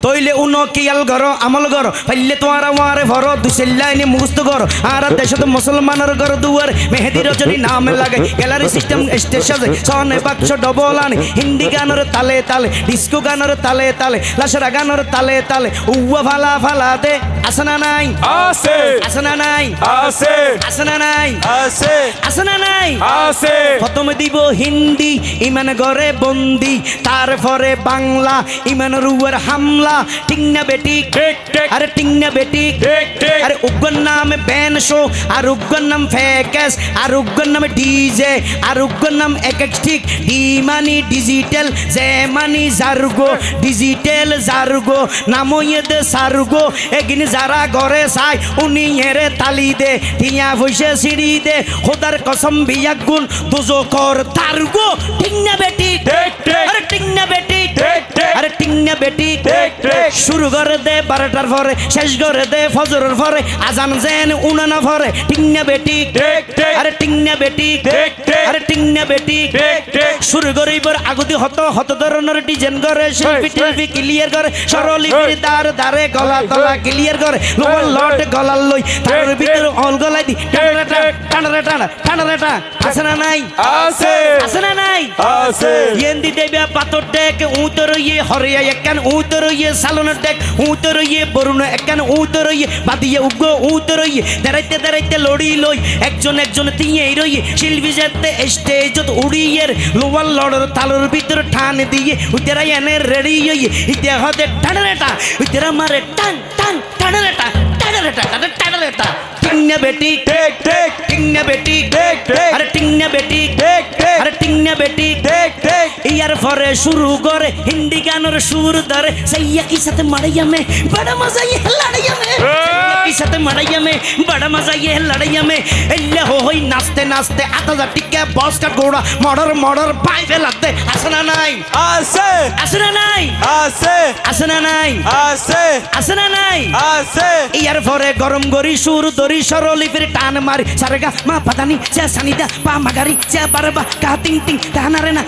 তৈলে উনো কিয়াল ঘর আমল ঘর পাইলে তোমার আমারে ভর দুসেল্লাইনি মুখস্থ ঘর আর দেশত মুসলমানের ঘর দুয়ার মেহেদি রজনী নাম লাগে গ্যালারি সিস্টেম স্টেশন সনে বাক্স ডবল আনি হিন্দি গানের তালে তালে ডিস্কো গানের তালে তালে লাশরা গানের তালে তালে উয়া ফালা ফালা দে আসনা নাই আছে আসনা নাই আছে আসনা নাই আছে আসনা নাই আছে প্রথমে দিব হিন্দি ইমান ঘরে বন্দি তারপরে বাংলা ইমান রুয়ার হামলা ঠিক না বেটি ঠিক ঠিক আরে ঠিক না বেটি ঠিক ঠিক আরে উগ্র নাম ব্যান শো আর উগ্র নাম ফেকেস আর উগ্র নাম ডিজে আর উগ্র নাম একেকস্টিক ডি মানি ডিজিটাল জে মানি জার্গো ডিজিটাল জার্গো নামো দে সার্গো এগিন যারা ঘরে চাই উনি এরে তালি দে টিয়া ভইসে সিঁড়ি দে খোদার কসম বিয়াক গুণ দুজো কর তার্গো ঠিক না বেটি ঠিক ঠিক আরে ঠিক না বেটি ঠিক ঠিক আরে ঠিক না বেটি ঠিক ঠিক শুরু করে দে 12টার পরে শেষ করে দে ফজরের পরে আজান জেন উনানা পরে ঠিক না বেটি ঠিক ঠিক আরে ঠিক না বেটি ঠিক ঠিক আরে ঠিক না বেটি ঠিক ঠিক শুরু করে এবার আগুদি হত ধরনের ডিজাইন করে শিল্পী টিলপি ক্লিয়ার করে সরলিপির দার দারে গলা তলা ক্লিয়ার করে লোয়ার লট গলার লই তার ভিতর অল গলাই দি টানা আসে না নাই আছে আসে না নাই আছে येंदी देव्या पातो टेक उतर ये हरिया एकन उतर ये सालोन टेक उतर ये बरुण एकन उतर ये बादिये उगो उतर ये दराइते लड़ी लई একজন একজন তিয়েই রই শিল্পী যেতে স্টেজত উড়িয়ের লোয়ার লড়র তালর ভিতর ঠান দিয়ে উতেরা এনে রেডি হই ইতে হতে টানরেটা উতেরা মারে টান টান টানরেটা টানরেটা টিংনা বেটি ঠিক ঠিক টিংনা বেটি ঠিক ঠিক আরে টিংনা বেটি ঠিক ঠিক আরে টিংনা বেটি ঠিক ঠিক ইয়ার পরে শুরু করে হিন্দি গানের সুর ধরে সাইয়া কি সাথে মারাইয়া মে বড় মজা ये लड़ाइया में की साथे माराइया में बड़ा मजा ये लड़ाइया में एल्ले हो होई नाचते नाचते आता जा टिके बॉस का घोड़ा मर्डर पाई फैलाते আসনা নাই আছে আসনা নাই আছে আসনা নাই আছে আসনা নাই আছে ইয়ার পরে গরম গরি সুর দরি সরলি ফির টান মারি সারেগা মা পাতানি চা সানিদা পা মাগারি চা বারবা কা টিং টিং টানারে না